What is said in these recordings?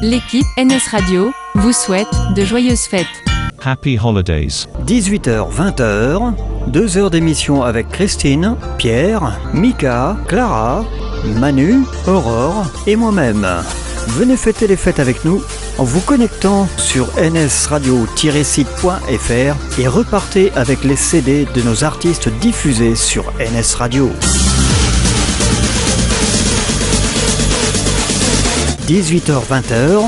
L'équipe NS Radio vous souhaite de joyeuses fêtes. Happy Holidays. 18h-20h, 2 heures d'émission avec Christine, Pierre, Mika, Clara, Manu, Aurore et moi-même. Venez fêter les fêtes avec nous en vous connectant sur nsradio-site.fr et repartez avec les CD de nos artistes diffusés sur NS Radio. 18h-20h.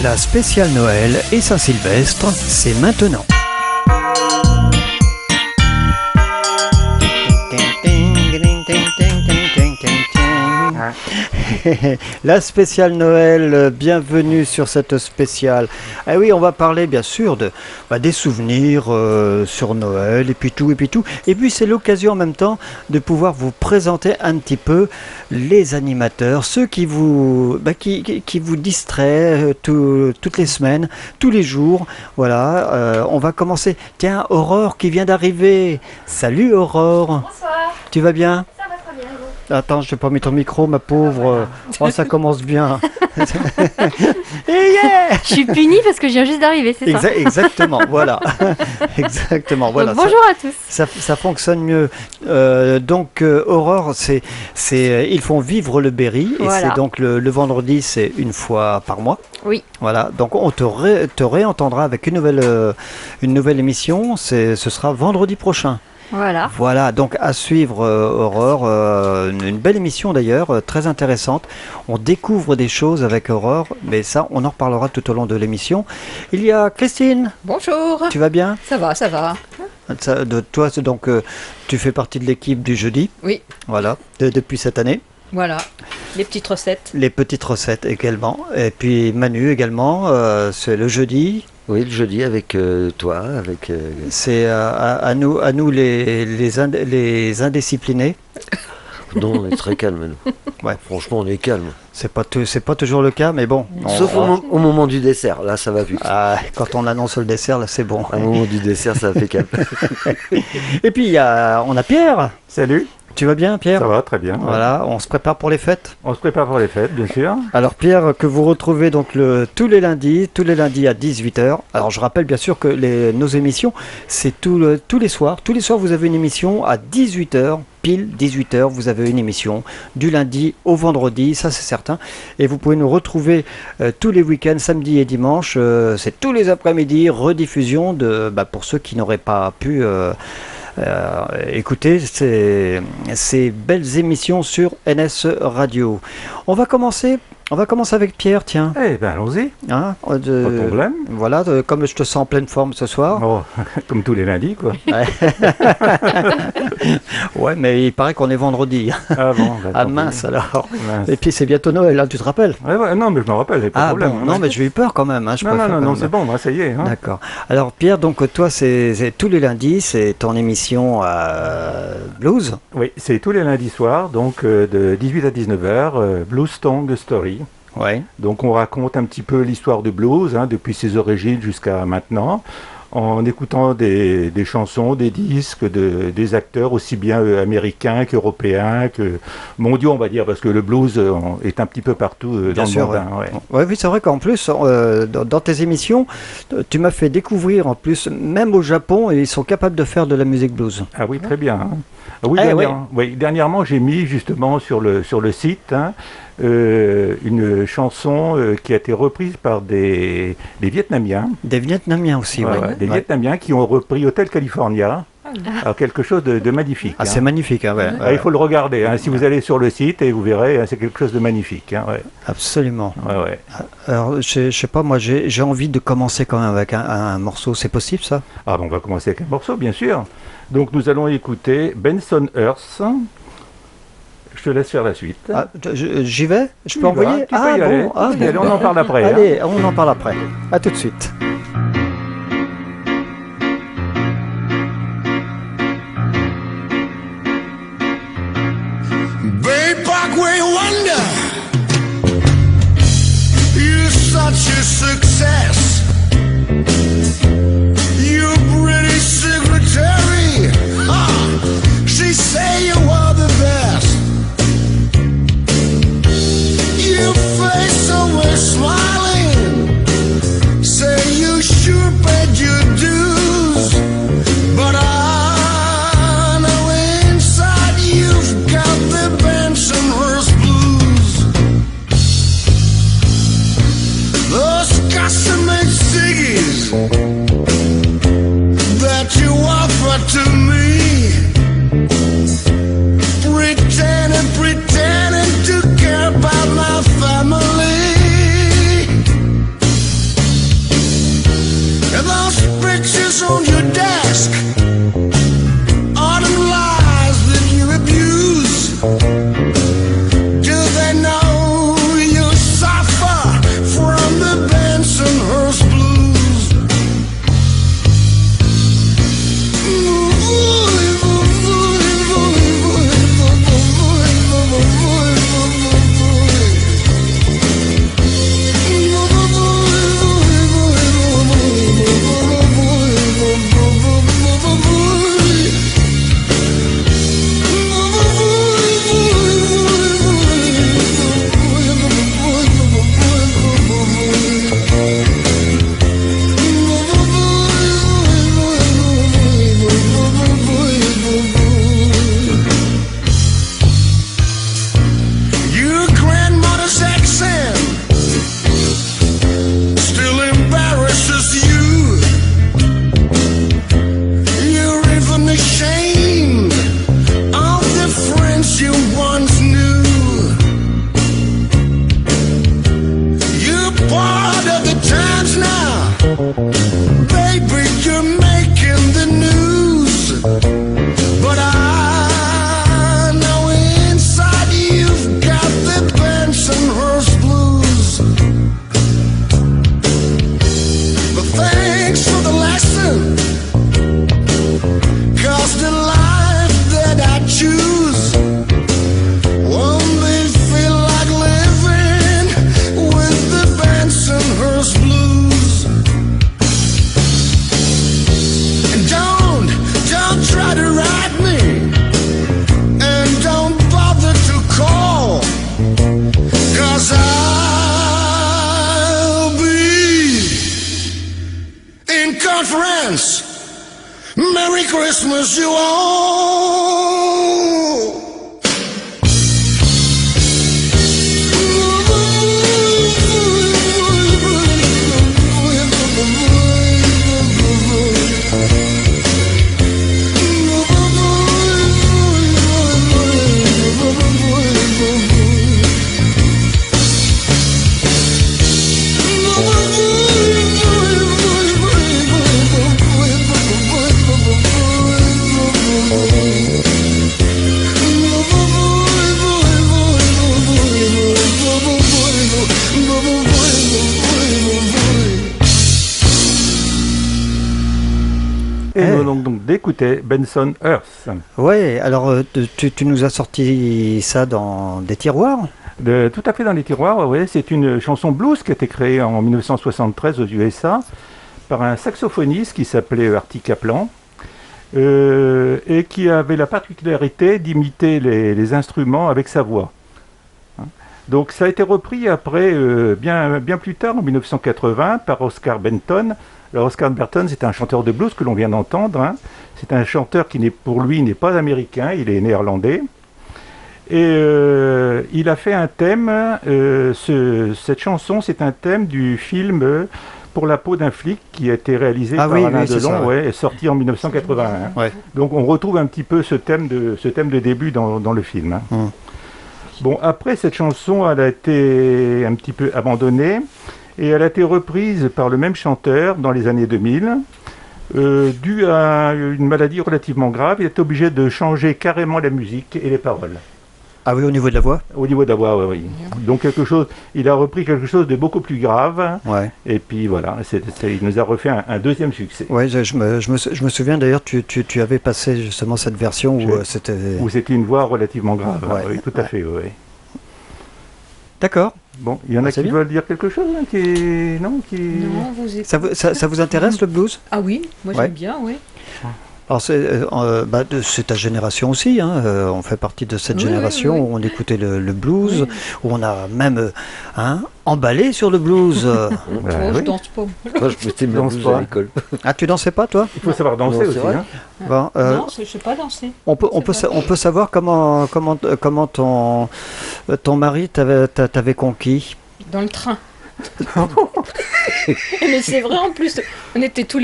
La spéciale Noël et Saint-Sylvestre, c'est maintenant. La spéciale Noël, bienvenue sur cette spéciale. Ah oui, on va parler bien sûr des souvenirs sur Noël et puis tout. Et puis c'est l'occasion en même temps de pouvoir vous présenter un petit peu les animateurs, ceux qui vous distraient toutes les semaines, tous les jours. Voilà, on va commencer. Tiens, Aurore qui vient d'arriver. Salut Aurore. Bonsoir. Tu vas bien ? Ça va très bien. Attends, je n'ai pas mis ton micro, ma pauvre. Oh, ça commence bien. Et yeah. Je suis punie parce que je viens juste d'arriver, c'est ça. Exactement, voilà. Exactement, voilà. Donc, bonjour à tous. Ça fonctionne mieux. Donc, Aurore, ils font vivre le Berry. Voilà. Et c'est donc le vendredi, c'est une fois par mois. Oui. Voilà, donc on te réentendra avec une nouvelle émission. Ce sera vendredi prochain. Voilà, donc à suivre Aurore, une belle émission d'ailleurs, très intéressante. On découvre des choses avec Aurore, mais ça on en reparlera tout au long de l'émission. Il y a Christine. Bonjour. Tu vas bien ? Ça va. Toi, donc tu fais partie de l'équipe du jeudi. Oui. Voilà, depuis cette année. Voilà, les petites recettes. Les petites recettes également. Et puis Manu également, c'est le jeudi. Oui, le jeudi avec toi, C'est à nous les indisciplinés. Non, on est très calme, nous. Ouais. Franchement, on est calme. C'est pas toujours le cas, mais bon. Sauf au moment du dessert, là, ça va vite. Ah, quand on annonce le dessert, là, c'est bon. Au moment du dessert, ça fait calme. Et puis, on a Pierre. Salut. Tu vas bien, Pierre ? Ça va, très bien. Voilà, on se prépare pour les fêtes. On se prépare pour les fêtes, bien sûr. Alors Pierre, que vous retrouvez donc tous les lundis à 18h. Alors je rappelle bien sûr que nos émissions, c'est tous les soirs. Tous les soirs, vous avez une émission à 18h. Pile 18h, vous avez une émission du lundi au vendredi, ça c'est certain. Et vous pouvez nous retrouver tous les week-ends, samedi et dimanche. C'est tous les après-midi, rediffusion pour ceux qui n'auraient pas pu... écoutez ces belles émissions sur NS Radio. On va commencer avec Pierre, tiens. Eh bien, allons-y. Hein, pas de problème. Voilà, comme je te sens en pleine forme ce soir. Oh, comme tous les lundis, quoi. Ouais, mais il paraît qu'on est vendredi. Ah bon, ah mince alors. Mince. Et puis c'est bientôt Noël, hein, tu te rappelles ? Ouais, non, mais je me rappelle, pas de problème. Bon, non, mais j'ai eu peur quand même. Hein, non, c'est bon, ça y est. Hein. D'accord. Alors Pierre, donc toi, c'est tous les lundis, c'est ton émission blues. Oui, c'est tous les lundis soirs, donc de 18 à 19h, Blues Song Story. Ouais. Donc on raconte un petit peu l'histoire du blues, depuis ses origines jusqu'à maintenant, en écoutant des chansons, des disques, des acteurs aussi bien américains qu'européens, que mondiaux on va dire, parce que le blues est un petit peu partout dans le monde. Ouais. Oui, c'est vrai qu'en plus, dans tes émissions, tu m'as fait découvrir en plus, même au Japon, ils sont capables de faire de la musique blues. Ah oui, très bien. Hein. Oui, dernièrement j'ai mis justement sur le site une chanson qui a été reprise par des Vietnamiens. Des Vietnamiens aussi, oui. Des Vietnamiens qui ont repris Hotel California. Alors, quelque chose de magnifique. Ah, c'est magnifique. Hein, ouais. Il faut le regarder. Si vous allez sur le site, et vous verrez, c'est quelque chose de magnifique. Absolument. Ouais. Alors, je sais pas, moi, j'ai envie de commencer quand même avec un morceau. C'est possible, ça ? Ah, on va commencer avec un morceau, bien sûr. Donc, nous allons écouter Benson Earth. Je te laisse faire la suite. Ah, j'y vais ? Je peux envoyer ? Tu peux y aller. Allez, on en parle après. Allez, on en parle après. À tout de suite. Bay Parkway Wonder. You your success. Your British secretary, she say you are the best. Your face always smiling, say you sure paid your dues, but I know inside you've got the Bensonhurst blues. Those custom-made ciggies that you offer to me, pretending to care about my family. And those pictures on your desk are the lies that you abuse. Do they know you suffer from the Bensonhurst blues? Your grandmother's accent still embarrasses you. You're even ashamed of the friends you once knew. You're part of the times now, baby, you're making the news. But I know inside you've got the Bensonhurst blues. But thanks for the lesson, 'cause the life that I choose won't be feel like living with the Bensonhurst blues. And don't try to write me, and don't bother to call, 'cause I'll be in conference. Merry Christmas, you all. Et nous allons donc d'écouter Bensonhurst. Ouais, alors tu nous as sorti ça dans des tiroirs? Tout à fait dans les tiroirs, ouais. C'est une chanson blues qui a été créée en 1973 aux USA par un saxophoniste qui s'appelait Artie Kaplan et qui avait la particularité d'imiter les instruments avec sa voix. Donc ça a été repris après, bien plus tard, en 1980, par Oscar Benton. Alors Oscar Benton, c'est un chanteur de blues que l'on vient d'entendre. C'est un chanteur qui, pour lui, n'est pas américain, il est néerlandais. Et il a fait un thème, cette chanson, c'est un thème du film Pour la peau d'un flic, qui a été réalisé par Alain Delon, et sorti en 1981. Ouais. Donc on retrouve un petit peu ce thème de début dans le film. Bon, après, cette chanson, elle a été un petit peu abandonnée, et elle a été reprise par le même chanteur dans les années 2000, dû à une maladie relativement grave. Il est obligé de changer carrément la musique et les paroles. Ah oui, au niveau de la voix? Au niveau de la voix, oui. Donc il a repris quelque chose de beaucoup plus grave. Ouais. Et puis voilà, il nous a refait un deuxième succès. Ouais, je me souviens d'ailleurs, tu avais passé justement cette version où c'était... Où c'était une voix relativement grave. Ouais. Oui, tout à fait, oui. D'accord. Bon, il y en a C'est qui bien. veulent dire quelque chose, hein, Non, Non, vous écoutez. Ça vous intéresse le blues? Ah oui, moi Ouais. j'aime bien, oui. Alors c'est ta génération aussi, hein, on fait partie de cette Oui, génération oui, oui. où on écoutait le blues, Oui. où on a même emballé sur le blues. Oh, je oui. danse pas. Moi, je mettais ma Danse blouse pas. à l'école. Ah, tu dansais pas toi? Il faut savoir danser Non, c'est aussi. vrai. Hein. Bon, Non, je sais pas danser. on peut savoir comment ton mari t'avait conquis. Dans le train. Mais c'est vrai en plus, on est tous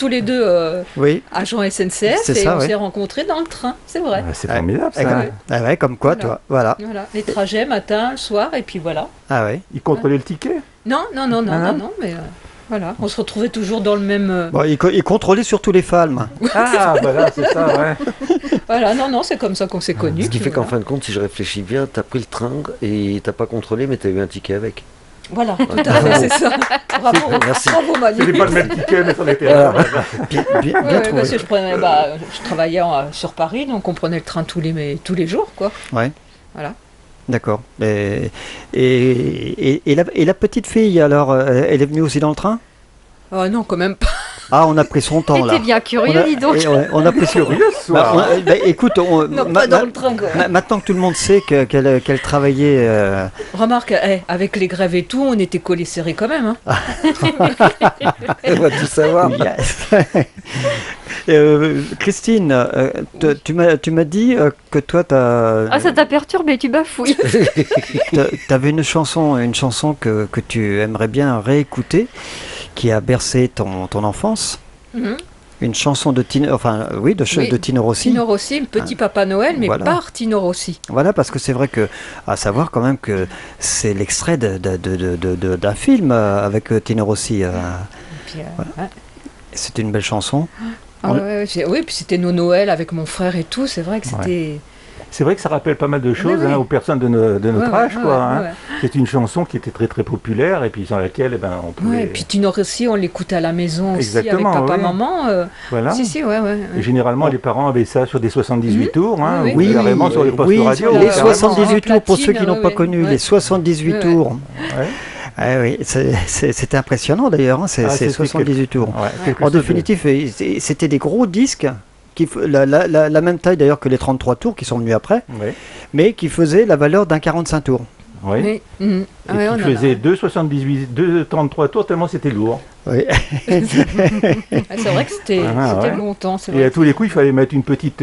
les deux Oui. agents SNCF C'est et ça, on ouais. s'est rencontrés dans le train, c'est vrai. Ah, c'est Ouais. formidable Ah, ça. ouais. Ah ouais, comme quoi, Voilà. toi. Voilà. Voilà, les trajets matin, le soir et puis voilà. Ah ouais. Il contrôlait le ticket. Non, Ah non. mais voilà, on se retrouvait toujours dans le même. Bon, il contrôlait surtout les femmes. Ah, voilà, c'est ça, ouais. Voilà, non, c'est comme ça qu'on s'est connus. Ce qui puis fait qu'en voilà. fin de compte, si je réfléchis bien, t'as pris le train et t'as pas contrôlé, mais t'as eu un ticket avec. Voilà, tout à fait, c'est ça. Bravo, Merci. bravo Manu. C'était pas le même ticket, mais ça était Voilà. Bien Ouais, trouvé. parce que je travaillais sur Paris, donc on prenait le train tous les jours, quoi. Ouais. Voilà. D'accord. Et la petite fille, alors, elle est venue aussi dans le train? Oh non, quand même pas. Ah, on a pris son temps là. T'es bien curieux, dis donc. On a pris sur. curieux ce Bah, soir. écoute, Non, pas dans le train, quoi. maintenant que tout le monde sait qu'elle travaillait. Remarque, avec les grèves et tout, on était collés serrés quand même. Hein. On va tout savoir. Yes. Christine, tu m'as dit que toi, Ah, ça t'a perturbé, tu bafouilles. t'avais une chanson que tu aimerais bien réécouter, qui a bercé ton enfance. Mhm. Une chanson de Tino, Oui, de Tino Rossi. Tino Rossi, le petit Papa Noël, mais Voilà. par Tino Rossi. Voilà, parce que c'est vrai que, à savoir quand même que c'est l'extrait d'un film avec Tino Rossi. Et puis, ouais. C'est une belle chanson. Ah, oui, puis c'était nos Noëls avec mon frère et tout, c'est vrai que c'était... C'est vrai que ça rappelle pas mal de choses Oui. hein, aux personnes de notre âge, quoi. Hein. ouais. C'est une chanson qui était très très populaire et puis dans laquelle eh ben, on pouvait. Ouais, et puis Tino Rossi, on l'écoutait à la maison aussi Exactement, avec papa, oui. maman. Voilà. Si, ouais. Et généralement, les parents avaient ça sur des 78 tours, hein, Oui, ou Oui, carrément sur les postes oui, radio. les carrément. 78 tours, pour ceux qui Platine, n'ont pas ouais, connu, ouais. les 78 Ouais. tours. Ouais. Ah oui, c'était impressionnant d'ailleurs, hein, ces Ah, c'était 78 tours. Ouais, quelque En chose de- définitive, c'était des gros disques, la même taille d'ailleurs que les 33 tours qui sont venus après, Ouais. mais qui faisaient la valeur d'un 45 tours. Ouais. Oui. Mhm. Et Ah ouais, on en qui a- faisait 2,33 tours tellement c'était lourd. Oui. Ah, c'est vrai que c'était Ouais. longtemps, c'est Et vrai. à tous les coups, il fallait mettre une petite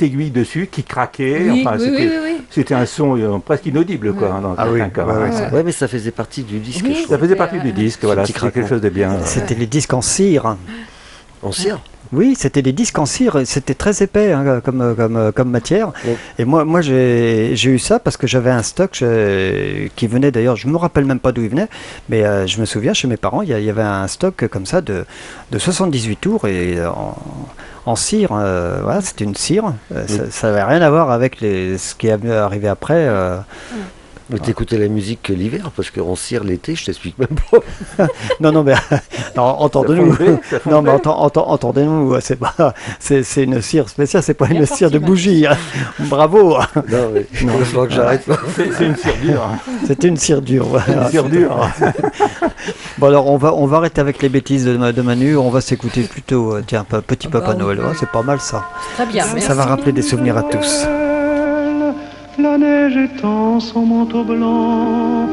aiguille dessus qui craquait. Oui, Enfin, oui. c'était un son presque inaudible, quoi, hein, dans Ah oui, certains cas. ouais, hein. ouais, Ouais, mais ça faisait partie du disque, Oui. je Ça trouve. faisait partie du disque, voilà, petit c'était quelque craquement. chose de bien. C'était les disques en cire. En cire. Oui, c'était des disques en cire, et c'était très épais hein, comme matière. Oui. Et moi j'ai eu ça parce que j'avais un stock qui venait d'ailleurs, je me rappelle même pas d'où il venait, mais je me souviens chez mes parents, il y avait un stock comme ça de 78 tours et en cire. Voilà, c'était une cire. Ça n'avait rien à voir avec ce qui est arrivé après. Mais t'écoutais la musique l'hiver, parce qu'en cire l'été, je t'explique même pas. Non, mais non, entendez-nous. Ça fondait. Non, mais entendez-nous, c'est une cire spéciale, c'est pas Bien une parti, cire de Manu. bougie. Hein. Bravo, Non, mais il va falloir que j'arrête. C'est une cire dure. hein. c'était une cire dure. Voilà. Une cire dure. Bon alors on va arrêter avec les bêtises de Manu, on va s'écouter plutôt Petit Papa oui. Noël. Ouais, c'est pas mal ça. Très bien, merci. Ça va rappeler des souvenirs à tous. La neige étend son manteau blanc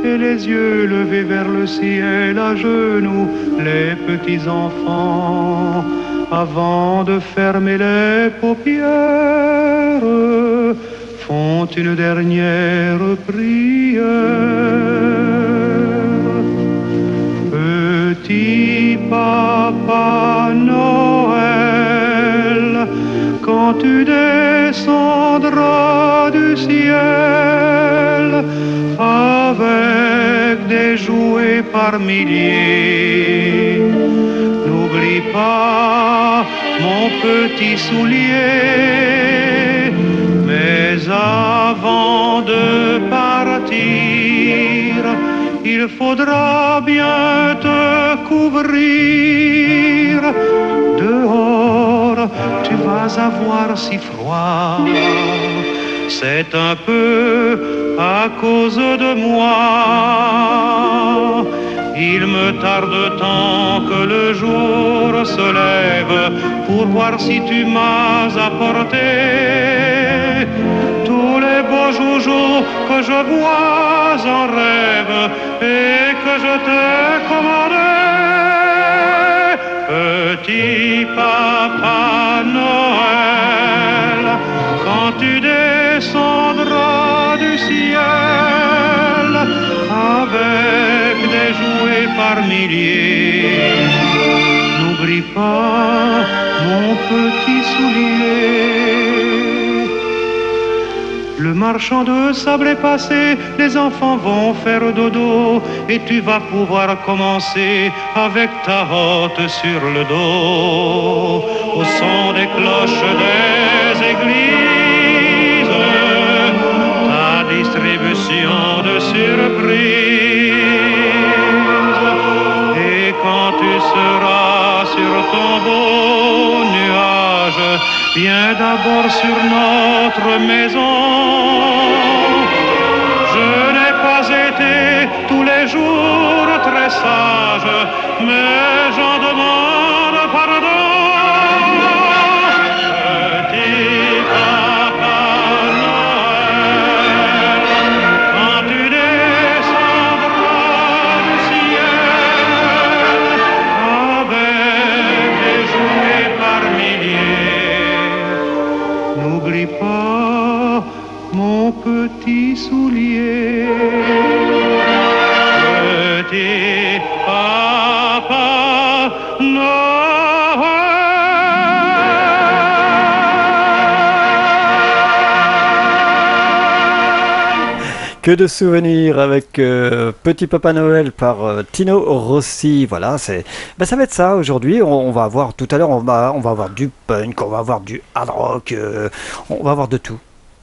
et les yeux levés vers le ciel à genoux, les petits enfants, avant de fermer les paupières, font une dernière prière. Petit Papa Noël, quand tu descendras du ciel avec des jouets par milliers, n'oublie pas mon petit soulier. Mais avant de partir, il faudra bien te couvrir. Dehors, tu vas avoir si froid. c'est un peu à cause de moi. Il me tarde tant que le jour se lève pour voir si tu m'as apporté tous les beaux joujoux que je vois en rêve et que je t'ai commandé. Petit papa Noël, quand tu descendras du ciel avec des jouets par milliers, n'oublie pas mon petit soulier. Le marchand de sable est passé, les enfants vont faire dodo et tu vas pouvoir commencer avec ta hotte sur le dos. Au son des cloches des églises, ta distribution de surprises. Et quand tu seras sur ton beau nuage, viens d'abord sur notre maison. Je n'ai pas été tous les jours très sage, mais j'en demande pardon. Petit papa Noël, quand tu descendras du ciel avec des jouets par milliers, n'oublie pas mon petit soulier. Petit papa Noël. Que de souvenirs avec Petit Papa Noël par Tino Rossi. Voilà, ça va être ça aujourd'hui. On va avoir tout à l'heure, on va avoir du punk, on va avoir du hard rock, on va avoir de tout.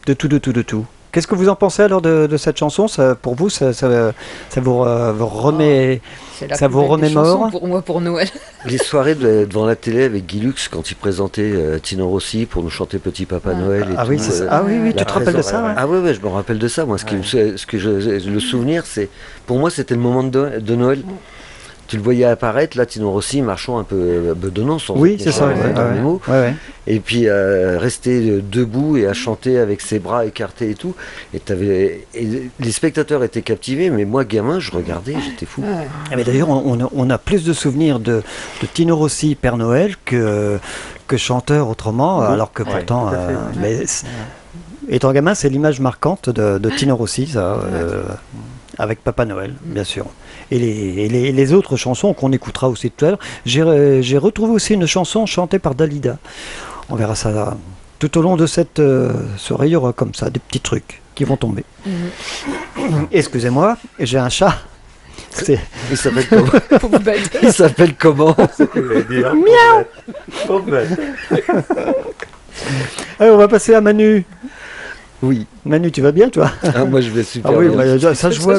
De tout. Qu'est-ce que vous en pensez alors de cette chanson? Pour vous, ça vous remet, ça vous remémore? Pour moi, pour Noël. Les soirées devant la télé avec Guy Lux quand il présentait Tino Rossi pour nous chanter Petit Papa Noël et tout. Oui, oui, tu te rappelles de ça, ouais. Ah ouais, je me rappelle de ça. Moi, le souvenir, c'est pour moi, c'était le moment de Noël. Tu le voyais apparaître, là, Tino Rossi, marchant un peu bedonnant, sans oui, c'est ça, les mots. Ouais. Et puis rester debout et à chanter avec ses bras écartés et tout. Et les spectateurs étaient captivés, mais moi, gamin, je regardais, j'étais fou. Mais d'ailleurs, on a plus de souvenirs de Tino Rossi, Père Noël, que chanteur autrement, alors que pourtant... étant gamin, c'est l'image marquante de Tino Rossi, ça... avec Papa Noël, bien sûr. Et les autres chansons qu'on écoutera aussi tout à l'heure. J'ai retrouvé aussi une chanson chantée par Dalida. On verra ça tout au long de cette soirée. Il y aura comme ça des petits trucs qui vont tomber. Excusez-moi, j'ai un chat. Il s'appelle comment? Il s'appelle comment? Miaou. Allez, on va passer à Manu. Oui, Manu, tu vas bien, toi? Moi, je vais super bien. Bah, ça je vois.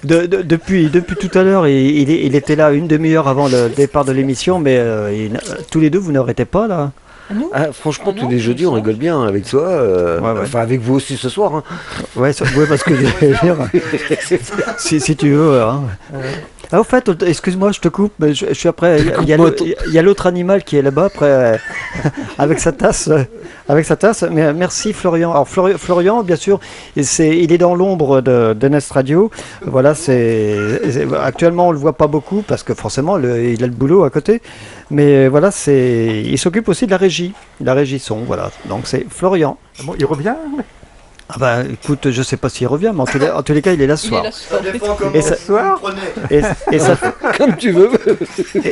Depuis tout à l'heure, il était là une demi-heure avant le départ de l'émission, mais tous les deux, vous n'arrêtez pas, là? Franchement, tous les jeudis, on rigole bien avec toi. Enfin, avec vous aussi ce soir. Hein. Ouais, parce que si tu veux. Hein. Au fait, excuse-moi, je te coupe, mais je suis après. Il y a l'autre animal qui est là-bas, après, avec sa tasse. Mais merci Florian. Alors Florian, bien sûr, il est dans l'ombre de Nest Radio. Voilà, actuellement on le voit pas beaucoup parce que forcément il a le boulot à côté. Mais voilà, il s'occupe aussi de la régie son. Voilà, donc c'est Florian. Bon, il revient. Ah bah écoute, je sais pas s'il revient, mais en tous les cas, il est là ce soir. Et ça comme tu veux.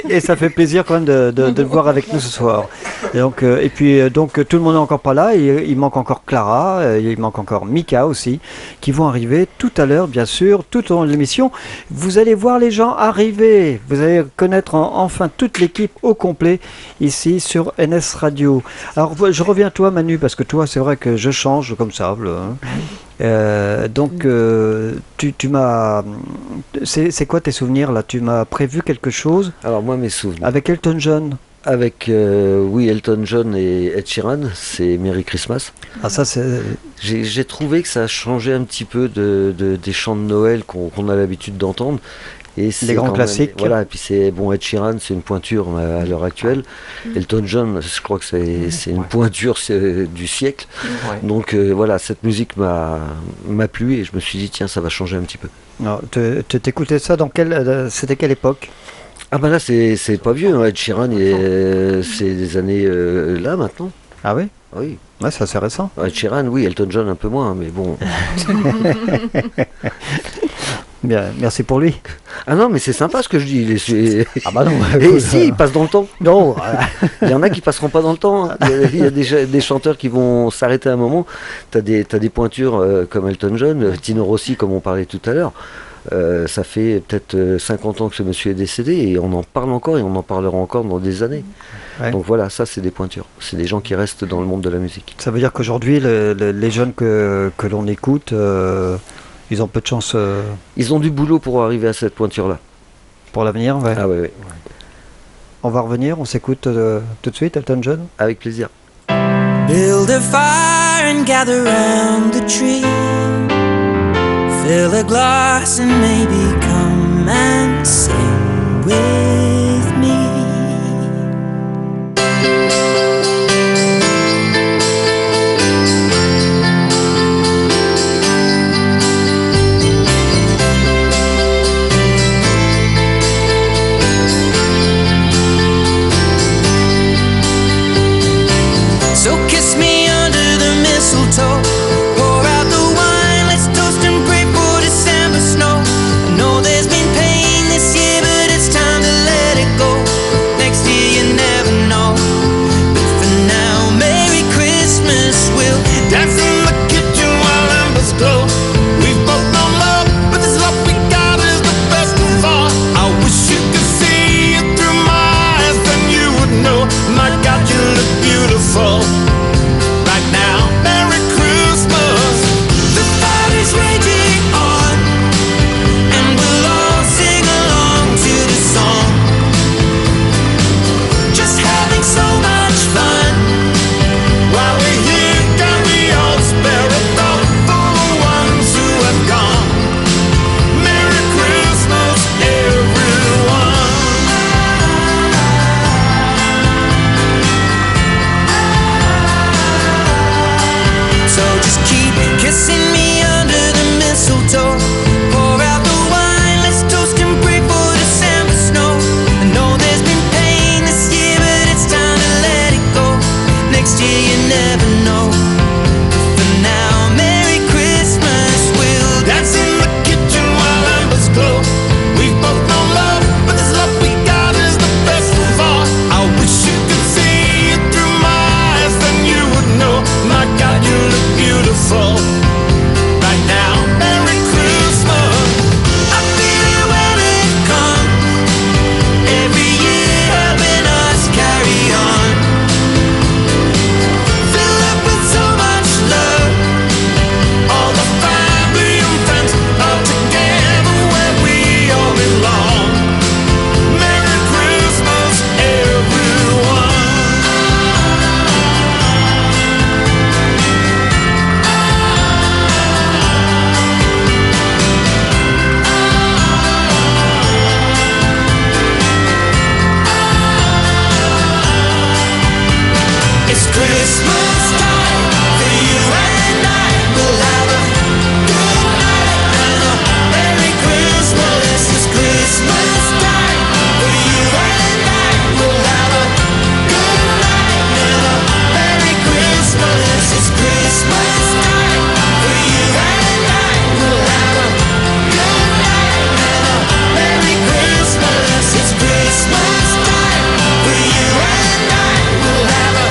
Et ça fait plaisir quand même de le voir avec nous ce soir. Et puis tout le monde n'est encore pas là. Il manque encore Clara, il manque encore Mika aussi, qui vont arriver tout à l'heure, bien sûr, tout au long de l'émission. Vous allez voir les gens arriver. Vous allez connaître enfin toute l'équipe au complet ici sur NS Radio. Alors je reviens à toi, Manu, parce que toi, c'est vrai que je change comme ça. Tu m'as... C'est quoi tes souvenirs là? Tu m'as prévu quelque chose? Alors moi, mes souvenirs. Avec Elton John. Avec oui, Elton John et Ed Sheeran, c'est Merry Christmas. Ah, ça, c'est. J'ai trouvé que ça a changé un petit peu des chants de Noël qu'on a l'habitude d'entendre. Et Les grands classiques. Voilà, et puis c'est bon, Ed Sheeran, c'est une pointure à l'heure actuelle. Elton John, je crois que c'est une pointure du siècle. Ouais. Donc voilà, cette musique m'a plu et je me suis dit tiens, ça va changer un petit peu. Non, t'écoutais ça dans c'était quelle époque? Ah bah là c'est pas vieux, hein. Ed Sheeran c'est des années là maintenant. Ah oui? Oui. Ouais, c'est assez récent. Ed Sheeran, oui, Elton John un peu moins, mais bon. Bien, merci pour lui. Ah non, mais c'est sympa ce que je dis. Ah bah non. Et si, il passe dans le temps. Non. Il y en a qui passeront pas dans le temps. Hein. Il y a des chanteurs qui vont s'arrêter à un moment. T'as des pointures comme Elton John, Tino Rossi, comme on parlait tout à l'heure. Ça fait peut-être 50 ans que ce monsieur est décédé et on en parle encore et on en parlera encore dans des années. Ouais. Donc voilà, ça c'est des pointures. C'est des gens qui restent dans le monde de la musique. Ça veut dire qu'aujourd'hui, les jeunes que l'on écoute, ils ont peu de chance Ils ont du boulot pour arriver à cette pointure-là. pour l'avenir. Ouais. Ah ouais. On va revenir, on s'écoute tout de suite, Elton John. Avec plaisir. Build a fire and gather round the tree. Fill a glass and maybe come and sing with me. So kiss me under the mistletoe. Pour out the wine, let's toast and pray for December snow. I know there's been pain this year, but it's time to let it go. Next year you never know. But for now, Merry Christmas. We'll Dance in the kitchen while embers glow. We've both known love, but this love we got is the best of all. I wish you could see it through my eyes, then you would know. My God, you look beautiful right now. Merry Christmas. The party's raging on, and we'll all sing along to the song. Just having so much fun. While we're here, can we all spare a thought for the ones who have gone? Merry Christmas, everyone. So just keep kissing me under the mistletoe. Pour out the wine, let's toast and pray for December snow. I know there's been pain this year, but it's time to let it go. Next year you never know. But for now, Merry Christmas. We'll Dance in the kitchen while embers glow. We've both known love, but this love we got is the best of all. I wish you could see it through my eyes, then you would know. My God, you look beautiful right now. Merry Christmas. I feel it when it comes. Every year helping us carry on. Fill up with so much love. All the family and friends are together where we all belong. Merry Christmas, everyone. It's Christmas time for you and I. We'll have a good night and a Merry Christmas. It's Christmas time for you and I. We'll have a good night and a Merry Christmas. It's Christmas time for you and I. We'll have a good night and a Merry Christmas. It's Christmas time for you and I. We'll have a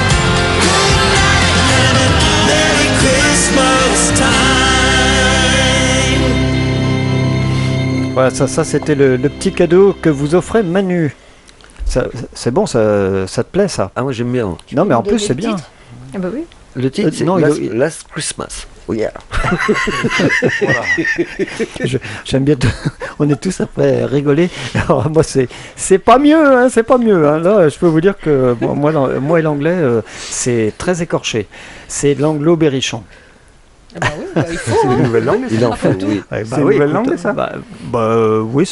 good night and a Merry Christmas time. Voilà, ça c'était le petit cadeau que vous offrait Manu. C'est bon, ça te plaît ça? Ah moi j'aime bien. Non mais en plus donner c'est le bien. titre Ah bah oui. Le titre c'est non, Last Christmas. Oh yeah. J'aime bien. On est tous après à rigoler. Alors moi c'est pas mieux, hein, c'est pas mieux. Hein. Là, je peux vous dire que bon, moi et l'anglais, c'est très écorché. C'est de l'anglo-berrichon. Ah bah oui, il faut. C'est une nouvelle langue. Il en faut, oui. Ouais, C'est une nouvelle langue, ça oui,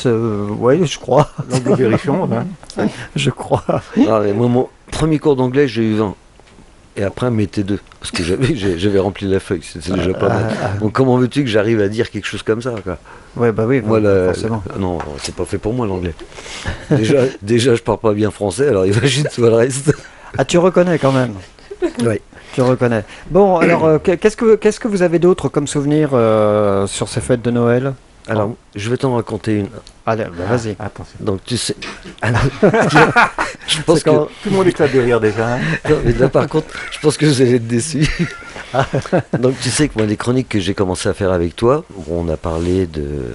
ouais, je crois. L'anglo-berrichon, hein. Je crois. Ah, mais moi, mon premier cours d'anglais, j'ai eu 20. Et après, mettez 2. Parce que j'avais rempli la feuille. C'est déjà pas mal. Donc, comment veux-tu que j'arrive à dire quelque chose comme ça, quoi? Ouais, bah oui, Moi, forcément. non, c'est pas fait pour moi, l'anglais. Déjà, je parle pas bien français, alors imagine tout le reste. Ah, tu reconnais quand même. Oui. Tu reconnais. Bon, alors, qu'est-ce que vous avez d'autre comme souvenir sur ces fêtes de Noël? Alors, je vais t'en raconter une. Allez, bah, vas-y. Attention. Donc, tu sais. Alors, je pense que. Tout le monde éclate de rire déjà. Hein. Non, mais là, par contre, je pense que vous allez être déçus. Donc, tu sais que moi, les chroniques que j'ai commencé à faire avec toi, où on a parlé de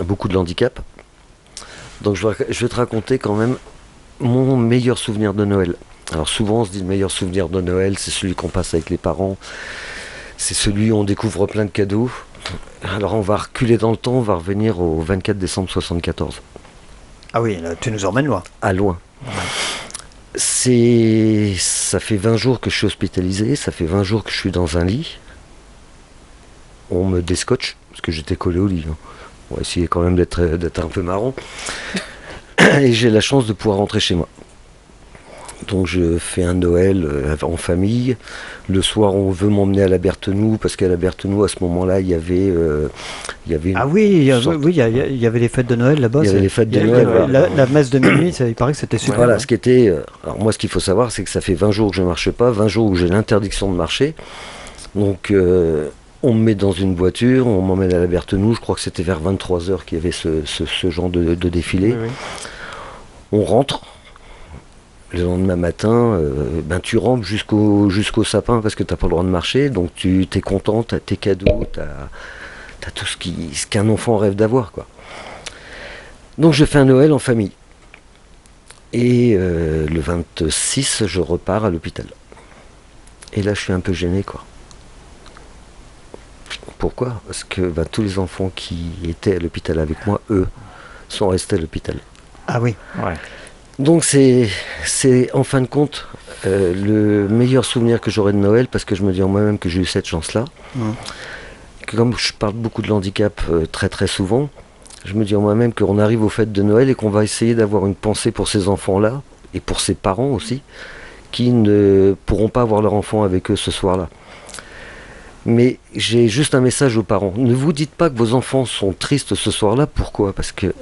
beaucoup de handicap. Donc, je vais te raconter quand même mon meilleur souvenir de Noël. Alors, souvent, on se dit le meilleur souvenir de Noël, c'est celui qu'on passe avec les parents. C'est celui où on découvre plein de cadeaux. Alors, on va reculer dans le temps, on va revenir au 24 décembre 74. Ah oui, là, tu nous emmènes loin. À loin. Ça fait 20 jours que je suis hospitalisé, ça fait 20 jours que je suis dans un lit. On me déscotche, parce que j'étais collé au lit. Hein. On va essayer quand même d'être un peu marrant. Et j'ai la chance de pouvoir rentrer chez moi. Donc je fais un Noël en famille. Le soir, on veut m'emmener à la Berthenou, parce qu'à la Berthenou, à ce moment-là, il y avait une Ah oui, il y avait les fêtes de Noël là-bas. Il y avait les fêtes de Noël, voilà. La messe de minuit, il paraît que c'était super. Voilà, ce qui était. Alors moi, ce qu'il faut savoir, c'est que ça fait 20 jours que je ne marche pas, 20 jours où j'ai l'interdiction de marcher. Donc, on me met dans une voiture, on m'emmène à la Berthenou. Je crois que c'était vers 23h qu'il y avait ce genre de défilé. Oui. On rentre. Le lendemain matin, tu rentres jusqu'au sapin parce que tu n'as pas le droit de marcher. Donc, tu es content, tu as tes cadeaux, tu as tout ce qu'un enfant rêve d'avoir, quoi. Donc, je fais un Noël en famille. Et le 26, je repars à l'hôpital. Et là, je suis un peu gêné, quoi. Pourquoi? Parce que tous les enfants qui étaient à l'hôpital avec moi, eux, sont restés à l'hôpital. Ah oui. Ouais. Donc c'est en fin de compte le meilleur souvenir que j'aurai de Noël, parce que je me dis en moi-même que j'ai eu cette chance-là. Que comme je parle beaucoup de l'handicap très très souvent, je me dis en moi-même qu'on arrive aux fêtes de Noël et qu'on va essayer d'avoir une pensée pour ces enfants-là, et pour ces parents aussi, qui ne pourront pas avoir leur enfant avec eux ce soir-là. Mais j'ai juste un message aux parents. Ne vous dites pas que vos enfants sont tristes ce soir-là. Pourquoi? Parce que,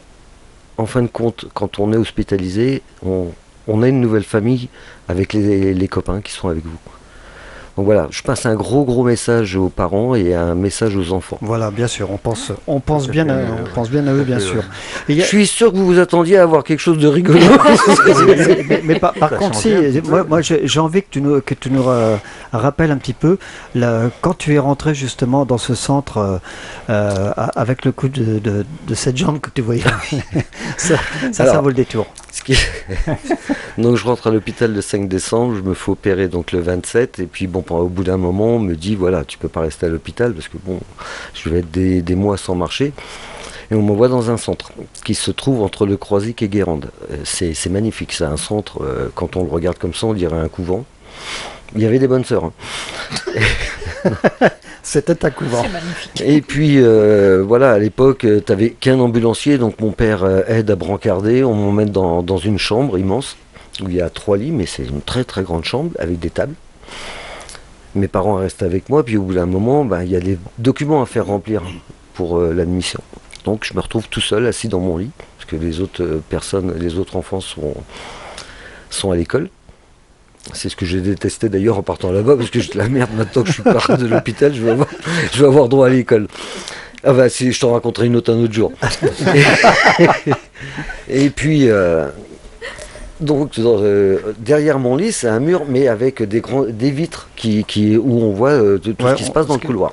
en fin de compte, quand on est hospitalisé, on a une nouvelle famille avec les copains qui sont avec vous. Donc voilà, je passe un gros message aux parents et un message aux enfants. Voilà, bien sûr, on pense bien à eux, bien sûr. Je suis sûr que vous vous attendiez à avoir quelque chose de rigolo. mais par contre, si, moi j'ai envie que tu nous rappelles un petit peu, quand tu es rentré justement dans ce centre avec le coup de cette jambe que tu voyais, ça vaut le détour. Donc je rentre à l'hôpital le 5 décembre, je me fais opérer donc le 27, et puis au bout d'un moment on me dit voilà, tu peux pas rester à l'hôpital parce que je vais être des mois sans marcher, et on m'envoie dans un centre qui se trouve entre Le Croisic et Guérande. C'est magnifique, c'est un centre, quand on le regarde comme ça on dirait un couvent. Il y avait des bonnes sœurs, hein. C'était un couvent. C'est magnifique. Et puis à l'époque, tu n'avais qu'un ambulancier, donc mon père aide à brancarder, on m'emmène dans une chambre immense, où il y a 3 lits, mais c'est une très très grande chambre, avec des tables. Mes parents restent avec moi, puis au bout d'un moment, il y a des documents à faire remplir pour l'admission. Donc je me retrouve tout seul, assis dans mon lit, parce que les autres enfants sont à l'école. C'est ce que j'ai détesté d'ailleurs en partant là-bas, parce que je dis la merde, maintenant que je suis parti de l'hôpital, je vais avoir droit à l'école. Ah bah si, je t'en raconterai une autre un autre jour. Et puis, derrière mon lit, c'est un mur, mais avec des vitres où on voit tout ce qui se passe dans le couloir.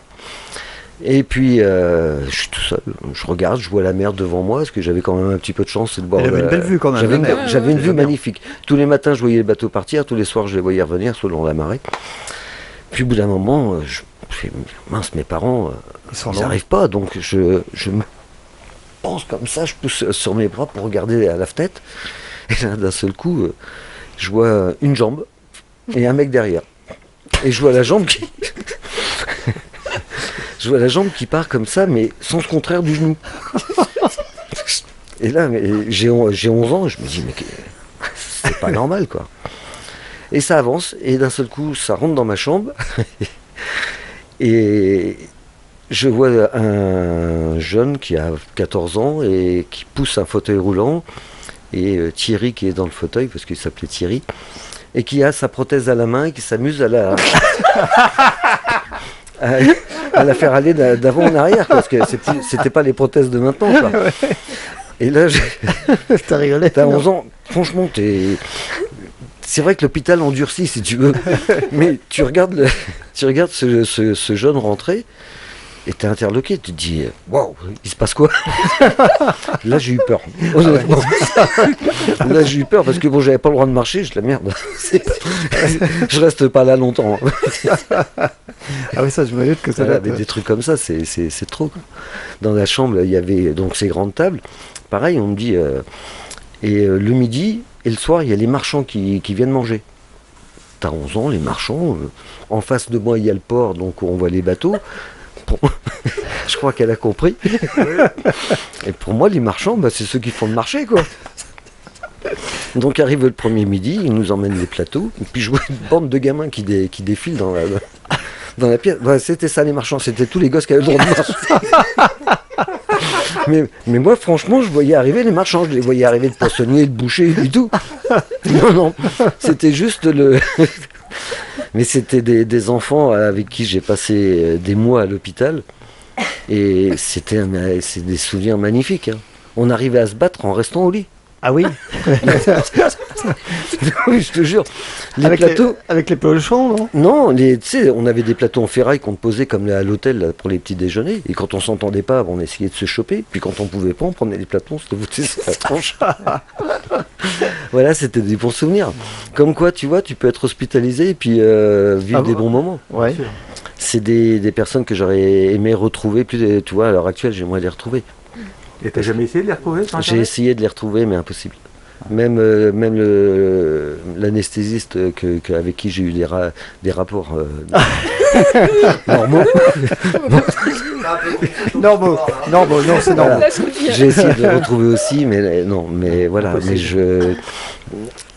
Et puis, je suis tout seul, je regarde, je vois la mer devant moi, parce que j'avais quand même un petit peu de chance, c'est de voir. Elle avait une belle vue quand même. J'avais une vue magnifique. Tous les matins, je voyais les bateaux partir, tous les soirs, je les voyais revenir selon la marée. Puis au bout d'un moment, je fais mince, mes parents, ils n'arrivent pas, donc je me pense comme ça, je pousse sur mes bras pour regarder à la fenêtre, et là d'un seul coup, je vois une jambe et un mec derrière. Et je vois la jambe qui... je vois la jambe qui part comme ça, mais sens contraire du genou. Et là, j'ai 11 ans, je me dis, mais c'est pas normal, quoi. Et ça avance, et d'un seul coup, ça rentre dans ma chambre. Et je vois un jeune qui a 14 ans et qui pousse un fauteuil roulant. Et Thierry qui est dans le fauteuil, parce qu'il s'appelait Thierry, et qui a sa prothèse à la main et qui s'amuse à la... à la faire aller d'avant en arrière, parce que c'était pas les prothèses de maintenant, quoi. Et là, T'as rigolé. t'as 11 ans, franchement, c'est vrai que l'hôpital endurcit, si tu veux, mais tu regardes ce jeune rentrer, et t'es interloqué, tu te dis, waouh, il se passe quoi? Là, j'ai eu peur. Honnêtement. Là, j'ai eu peur parce que bon, j'avais pas le droit de marcher, je la merde. Je reste pas là longtemps. Ah oui, ça, je me doute que ça Voilà, doit mais des trucs comme ça, c'est trop, quoi. Dans la chambre, il y avait donc ces grandes tables. Pareil, on me dit, le midi et le soir, il y a les marchands qui viennent manger. T'as 11 ans, les marchands. En face de moi, il y a le port, donc on voit les bateaux. Je crois qu'elle a compris. Et pour moi, les marchands, c'est ceux qui font le marché, quoi. Donc arrive le premier midi, ils nous emmènent les plateaux, et puis je vois une bande de gamins qui défilent dans la pièce. C'était ça, les marchands, c'était tous les gosses qui avaient le droit de marcher. Mais moi, franchement, je voyais arriver les marchands, je les voyais arriver le poissonnier, le boucher et tout. Non, c'était juste le... Mais c'était des enfants avec qui j'ai passé des mois à l'hôpital. Et c'est des souvenirs magnifiques, hein. On arrivait à se battre en restant au lit. Ah oui. Oui, je te jure. Avec les pelochons, non? Non, tu sais, on avait des plateaux en ferraille qu'on posait comme à l'hôtel là, pour les petits déjeuners. Et quand on s'entendait pas, on essayait de se choper. Puis quand on pouvait pas, on prenait les plateaux, on se foutait sur la tronche. Voilà, c'était des bons souvenirs. Comme quoi, tu vois, tu peux être hospitalisé et puis vivre des bons moments. Ouais. C'est des personnes que j'aurais aimé retrouver. Plus, tu vois, à l'heure actuelle, j'aimerais les retrouver. Et t'as jamais essayé de les retrouver sur J'ai Internet? essayé de les retrouver, mais impossible. Même l'anesthésiste avec qui j'ai eu des rapports normaux. Non, c'est normal. Voilà. J'ai essayé de le retrouver aussi, mais non, mais voilà, mais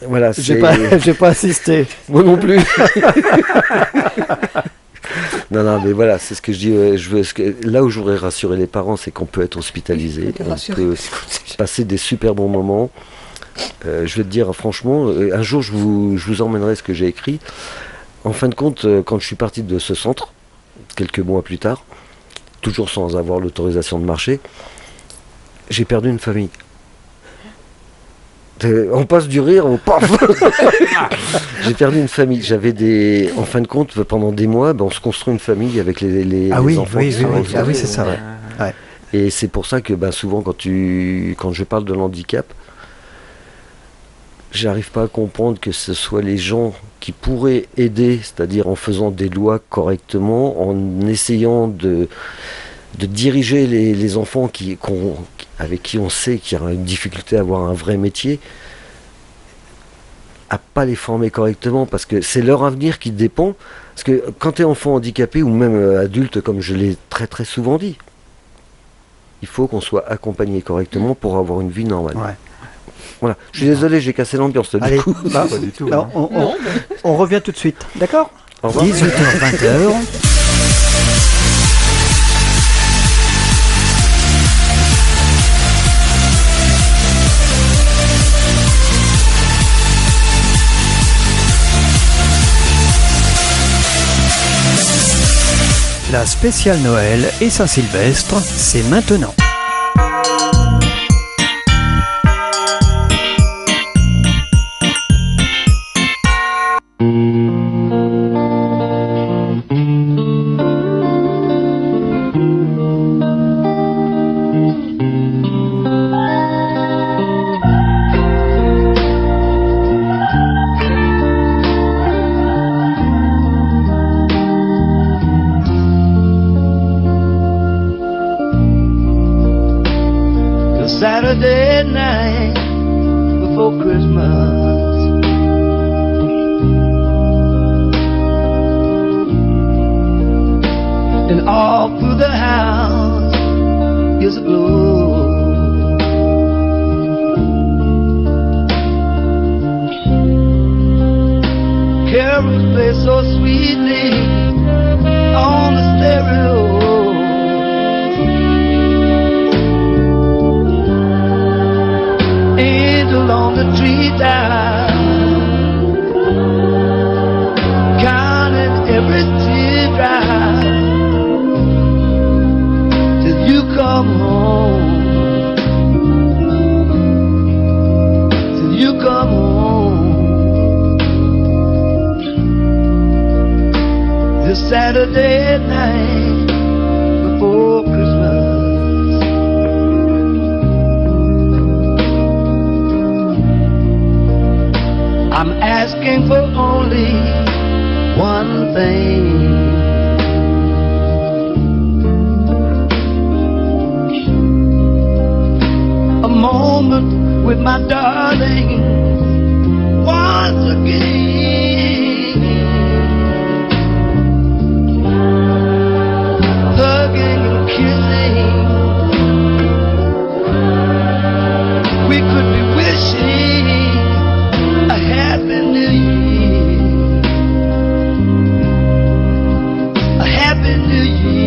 voilà, J'ai pas assisté. moi non plus. Non, mais voilà, c'est ce que je dis. Là où je voudrais rassurer les parents, c'est qu'on peut être hospitalisé, on peut passer des super bons moments. Je vais te dire franchement, un jour je vous emmènerai ce que j'ai écrit. En fin de compte, quand je suis parti de ce centre, quelques mois plus tard, toujours sans avoir l'autorisation de marcher, j'ai perdu une famille. On passe du rire au paf. J'ai perdu une famille. En fin de compte, pendant des mois, on se construit une famille avec les enfants. Oui, qui sont ah oui, c'est ça. Ouais. Ouais. Et c'est pour ça que souvent quand je parle de l'handicap, j'arrive pas à comprendre que ce soit les gens qui pourraient aider, c'est-à-dire en faisant des lois correctement, en essayant de diriger les enfants avec qui on sait qu'il y a une difficulté à avoir un vrai métier, à pas les former correctement, parce que c'est leur avenir qui dépend. Parce que quand tu es enfant handicapé ou même adulte, comme je l'ai très très souvent dit, il faut qu'on soit accompagné correctement pour avoir une vie normale. Ouais. Voilà. Je suis désolé, j'ai cassé l'ambiance. Du Allez, coup. pas du tout, non, hein. on revient tout de suite. D'accord? Au revoir. 18h, 20h. La spéciale Noël et Saint-Sylvestre, c'est maintenant. Saturday night before Christmas. And all through the house is a glow. Carols play so sweetly on the stereo. Angel on the treetop, counting every teardrop till you come home. Till you come home. This Saturday night before Christmas. I'm asking for only one thing. A moment with my darling once again. Hugging and kissing. We could be wishing a happy new year. A happy new year.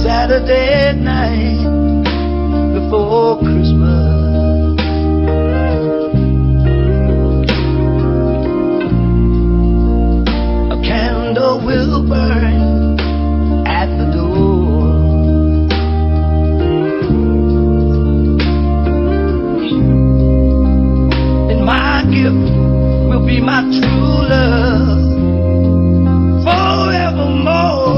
Saturday night before Christmas. A candle will burn at the door. And my gift will be my true love forevermore.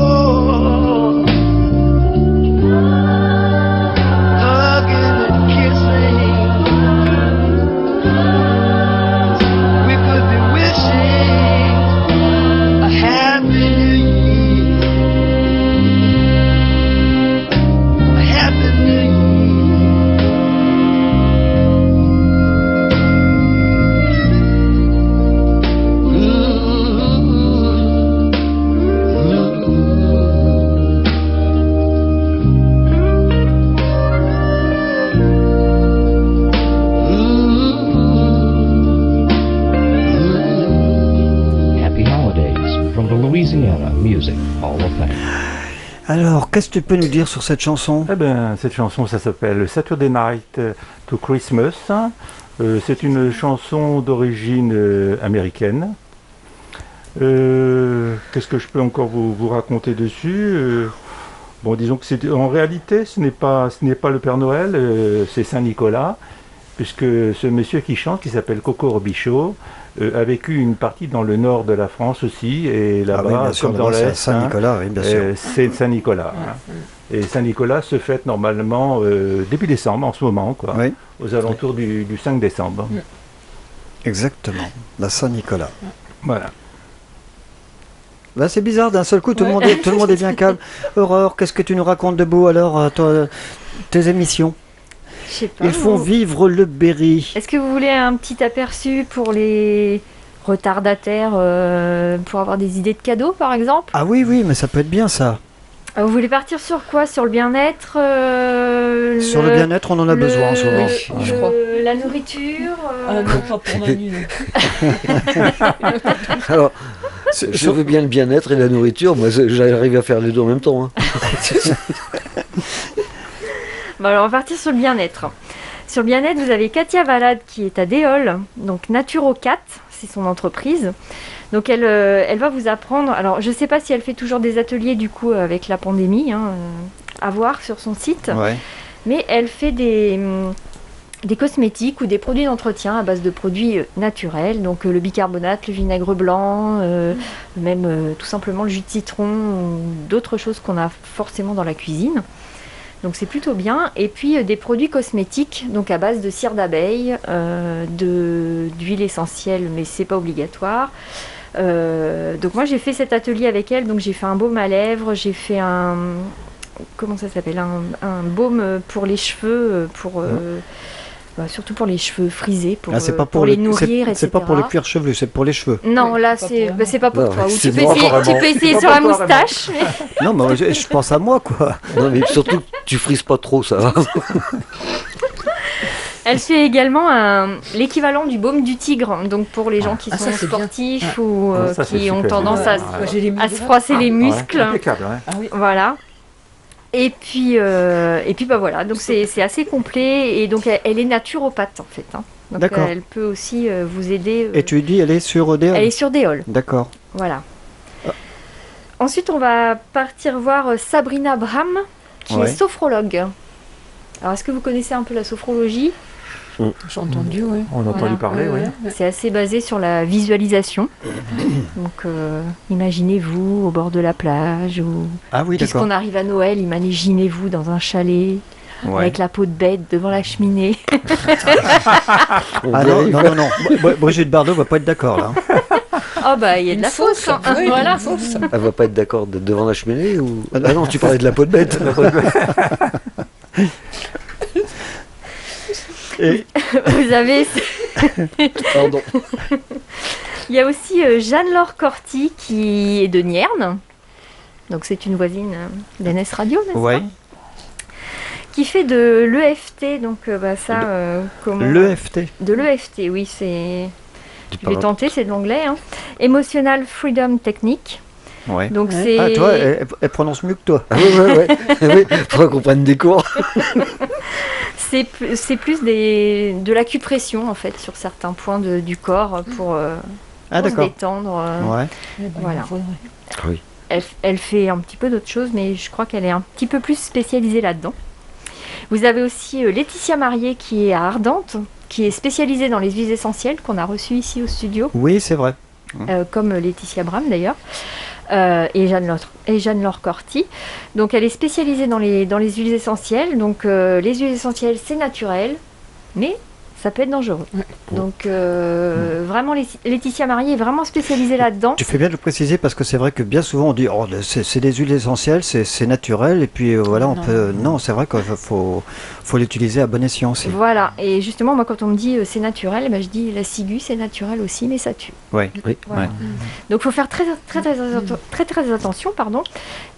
Alors, qu'est-ce que tu peux nous dire sur cette chanson? Eh ben, cette chanson, ça s'appelle Saturday Night to Christmas. C'est une chanson d'origine américaine. Qu'est-ce que je peux encore vous raconter dessus? Bon, disons que en réalité, ce n'est pas le Père Noël, c'est Saint-Nicolas, puisque ce monsieur qui chante, qui s'appelle Coco Robichaud, a vécu une partie dans le nord de la France aussi, et là-bas, comme dans l'Est, Saint-Nicolas, oui, bien sûr. C'est Saint-Nicolas. Et Saint-Nicolas se fête normalement début décembre, en ce moment, quoi, oui. Aux alentours du 5 décembre. Exactement, la Saint-Nicolas. Voilà. Ben, c'est bizarre, d'un seul coup, tout le monde est bien calme. Aurore, qu'est-ce que tu nous racontes de beau alors, tes émissions? Je sais pas. Ils font vivre le Berry. Est-ce que vous voulez un petit aperçu pour les retardataires, pour avoir des idées de cadeaux par exemple? Ah oui, mais ça peut être bien ça. Vous voulez partir sur quoi? Sur le bien-être Sur le bien-être, on en a besoin en ce moment. Oui, je crois. La nourriture Non, pas pour Manu. non. Alors, je veux bien le bien-être et la nourriture. Moi, j'arrive à faire les deux en même temps. Hein. Bon, alors on va partir sur le bien-être. Sur le bien-être, vous avez Katia Valade qui est à Déol, donc Naturocat, c'est son entreprise. Donc elle va vous apprendre, alors je ne sais pas si elle fait toujours des ateliers du coup avec la pandémie, à voir sur son site, Ouais. mais elle fait des cosmétiques ou des produits d'entretien à base de produits naturels, donc le bicarbonate, le vinaigre blanc, même tout simplement le jus de citron ou d'autres choses qu'on a forcément dans la cuisine. Donc c'est plutôt bien. Et puis des produits cosmétiques, donc à base de cire d'abeille, d'huile essentielle, mais c'est pas obligatoire. Donc moi j'ai fait cet atelier avec elle, donc j'ai fait un baume à lèvres, j'ai fait comment ça s'appelle, un baume pour les cheveux, surtout pour les cheveux frisés, C'est pas pour les nourrir, etc. C'est pas pour le cuir chevelu, c'est pour les cheveux. Non, Oui, là pas c'est pour- c'est pas pour Non, toi. Ou c'est tu peux pas essayer, vraiment. tu peux essayer C'est sur pas la vraiment. moustache. mais- Non, mais je pense à moi, quoi. Non, mais surtout, tu frises pas trop, ça va. Elle fait également l'équivalent du baume du tigre, donc pour les gens qui Ah, sont ça, c'est bien. sportifs ou Ça, c'est qui ont super. tendance Ouais. Moi, j'ai les à se muscles. froisser les muscles. Ouais, impeccable, ouais. Ah oui. Voilà. Et puis bah voilà, donc c'est assez complet et donc elle est naturopathe en fait. Donc D'accord. elle peut aussi vous aider. Et tu dis, elle est sur Odéon. Elle est sur Déol, D'accord. voilà. Ensuite, on va partir voir Sabrina Bram, qui Ouais. est sophrologue. Alors, est-ce que vous connaissez un peu la sophrologie? J'ai entendu, oui. On a entendu parler, oui. C'est assez basé sur la visualisation. Donc, imaginez-vous au bord de la plage ou Ah oui, d'accord. puisqu'on arrive à Noël, imaginez-vous dans un chalet Ouais. avec la peau de bête devant la cheminée. Ah non, non, non, non. Brigitte Bardot va pas être d'accord, là. Oh bah, il y a de la fausse, fausse. oui, Voilà. une fausse. Elle va pas être d'accord d'être devant la cheminée ou... Ah non, tu parlais de la peau de bête. Et Vous avez... Pardon. Il y a aussi Jeanne-Laure Corti qui est de Nierne. Donc c'est une voisine d'NS Radio, n'est-ce ouais, pas? Qui fait de l'EFT, donc comment... l'EFT. De l'EFT, oui, c'est... Tu Je vais parles- tenter, c'est de l'anglais. Emotional Freedom Technique. Ouais. Donc Ouais. c'est... Ah, toi, elle prononce mieux que toi. Ah ouais. Oui, faudra qu'on prenne des cours. c'est plus de l'acupression, en fait, sur certains points du corps pour Ah, se d'accord. détendre. Ouais. Voilà. Il faudrait. Elle fait un petit peu d'autres choses, mais je crois qu'elle est un petit peu plus spécialisée là-dedans. Vous avez aussi Laetitia Marié qui est à Ardentes, qui est spécialisée dans les huiles essentielles, qu'on a reçues ici au studio, Oui, c'est vrai. comme Laetitia Bram d'ailleurs, et Jeanne-Laure Corti. Donc elle est spécialisée dans les huiles essentielles. Donc les huiles essentielles, c'est naturel, mais ça peut être dangereux. Ouais. Donc vraiment, Laetitia Marié est vraiment spécialisée là-dedans. Tu fais bien de le préciser parce que c'est vrai que bien souvent on dit oh, c'est des huiles essentielles, c'est naturel et puis voilà on Non. peut non c'est vrai qu'il faut l'utiliser à bon escient aussi. Voilà, et justement, moi, quand on me dit c'est naturel, ben, je dis la ciguë, c'est naturel aussi, mais ça tue. Oui. Voilà. Ouais. Donc, il faut faire très attention, pardon,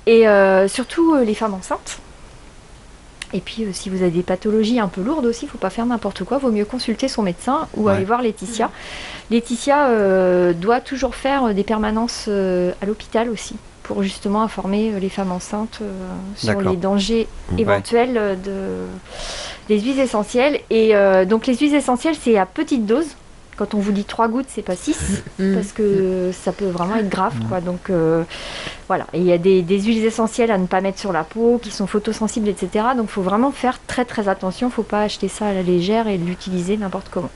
et surtout les femmes enceintes. Et puis, si vous avez des pathologies un peu lourdes aussi, il ne faut pas faire n'importe quoi, vaut mieux consulter son médecin ou Ouais. aller voir Laetitia. Laetitia doit toujours faire des permanences à l'hôpital aussi, pour justement informer les femmes enceintes sur D'accord. les dangers Ouais. éventuels des huiles essentielles. Et donc les huiles essentielles, c'est à petite dose. Quand on vous dit 3 gouttes, c'est pas 6, parce que ça peut vraiment être grave, quoi. Donc voilà. Et il y a des huiles essentielles à ne pas mettre sur la peau, qui sont photosensibles, etc. Donc il faut vraiment faire très attention. Il ne faut pas acheter ça à la légère et l'utiliser n'importe comment.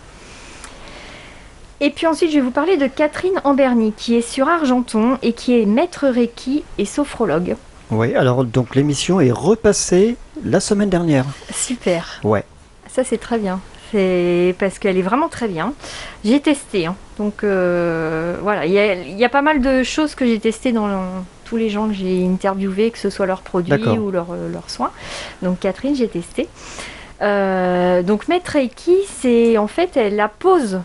Et puis ensuite, je vais vous parler de Catherine Amberny, qui est sur Argenton et qui est maître Reiki et sophrologue. Oui, alors donc l'émission est repassée la semaine dernière. Super. Ouais. Ça, c'est très bien. C'est parce qu'elle est vraiment très bien. J'ai testé. Hein. Donc, voilà. Il y a pas mal de choses que j'ai testées dans tous les gens que j'ai interviewés, que ce soit leurs produits D'accord. ou leurs soins. Donc, Catherine, j'ai testé. Donc, Maître Reiki, c'est en fait, elle appose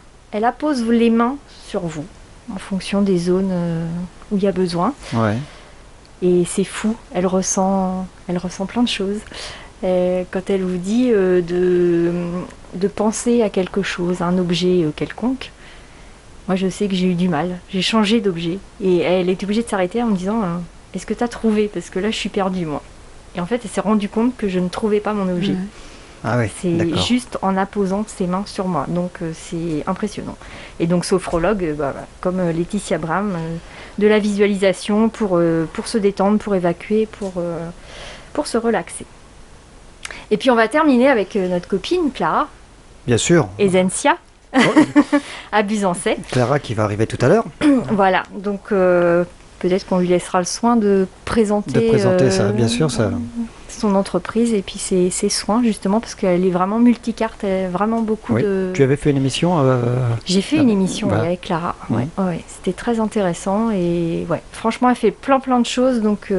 les mains sur vous en fonction des zones où il y a besoin. Ouais. Et c'est fou, elle ressent plein de choses. Quand elle vous dit de penser à quelque chose, à un objet quelconque, moi je sais que j'ai eu du mal, j'ai changé d'objet. Et elle est obligée de s'arrêter en me disant est-ce que tu as trouvé? Parce que là je suis perdue moi. Et en fait elle s'est rendue compte que je ne trouvais pas mon objet. Ah oui, C'est d'accord. juste en apposant ses mains sur moi. Donc c'est impressionnant. Et donc sophrologue, comme Laetitia Bram, de la visualisation pour se détendre, pour évacuer, pour se relaxer. Et puis on va terminer avec notre copine Clara Bien sûr. et Zensia à Busancais. Clara qui va arriver tout à l'heure. Voilà, donc peut-être qu'on lui laissera le soin de présenter, Ça, bien sûr. Ça. son entreprise et puis ses soins, justement, parce qu'elle est vraiment multicarte, elle a vraiment beaucoup Oui. de... Tu avais fait une émission J'ai fait une émission Voilà. avec Clara, Mhm. ouais, c'était très intéressant et franchement elle fait plein de choses, donc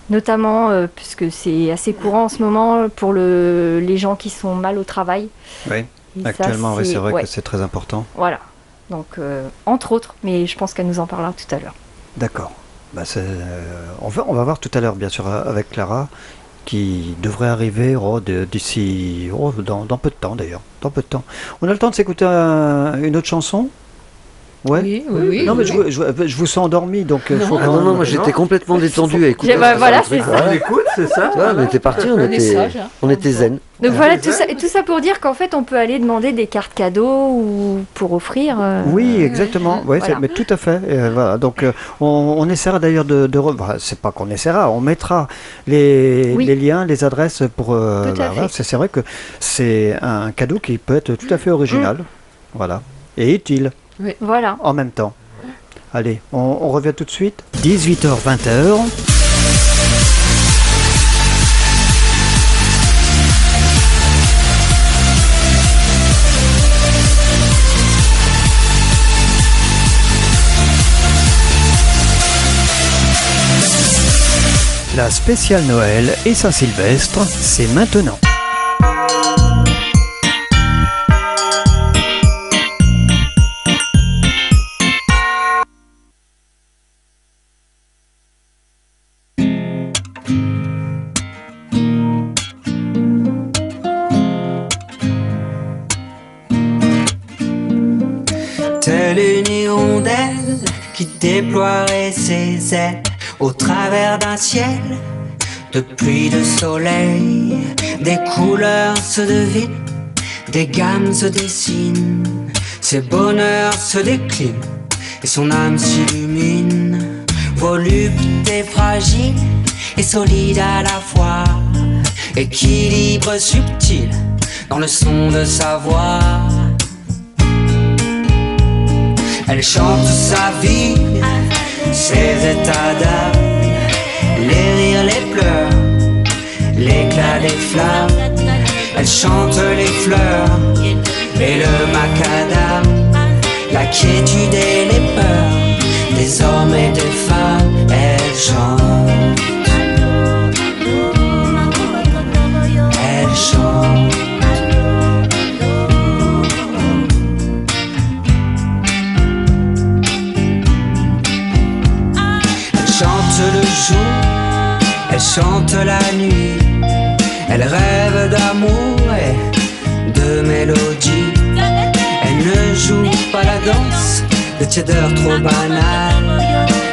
notamment puisque c'est assez courant en ce moment pour les gens qui sont mal au travail. Oui. Et ça, Actuellement, oui, c'est vrai ouais, que c'est très important. voilà, donc entre autres, mais je pense qu'elle nous en parlera tout à l'heure. D'accord. Bah, on va voir tout à l'heure, bien sûr, avec Clara, qui devrait arriver d'ici dans peu de temps, d'ailleurs. Dans peu de temps. On a le temps de s'écouter une autre chanson? Ouais. Oui. Non, mais oui. je vous sens endormi, donc Non. faut Ah quand non, même- moi j'étais complètement détendu à écouter. Voilà, ce truc, c'est ça. On écoute, c'est ça? Tu vois, on était partis, On est sage, hein. on était zen. Donc voilà, tout ça pour dire qu'en fait on peut aller demander des cartes cadeaux ou pour offrir. Oui, exactement. Ouais, Voilà. mais tout à fait. Voilà. Donc, on essaiera d'ailleurs c'est pas qu'on essaiera, on mettra les liens, les adresses pour. Tout à fait. Voilà. C'est vrai que c'est un cadeau qui peut être tout à fait original, voilà, et utile Voilà. en même temps. Allez, on revient tout de suite. 18h-20h. La spéciale Noël et Saint-Sylvestre, c'est maintenant. Telle une hirondelle qui déploierait ses ailes au travers d'un ciel de pluie, de soleil. Des couleurs se devinent, des gammes se dessinent, ses bonheurs se déclinent et son âme s'illumine. Volupté fragile et solide à la fois, équilibre subtil dans le son de sa voix. Elle chante sa vie, ses états d'âme, les rires, les pleurs, l'éclat des flammes. Elle chante les fleurs et le macadam, la quiétude et les peurs des hommes et des femmes. Elle chante, elle chante. Elle chante le jour, elle chante la nuit, elle rêve d'amour et de mélodie. Elle ne joue pas la danse de tiédeur trop banale,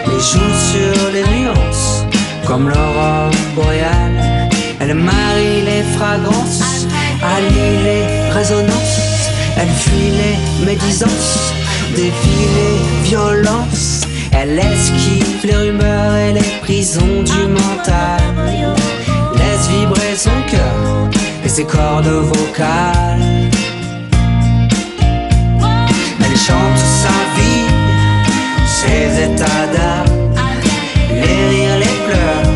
mais joue sur les nuances comme l'aurore boréale. Elle marie les fragrances, allie les résonances, elle fuit les médisances, défie les violences. Elle esquive les rumeurs et les prisons du mental, laisse vibrer son cœur et ses cordes vocales. Elle chante sa vie, ses états d'âme, les rires, les pleurs,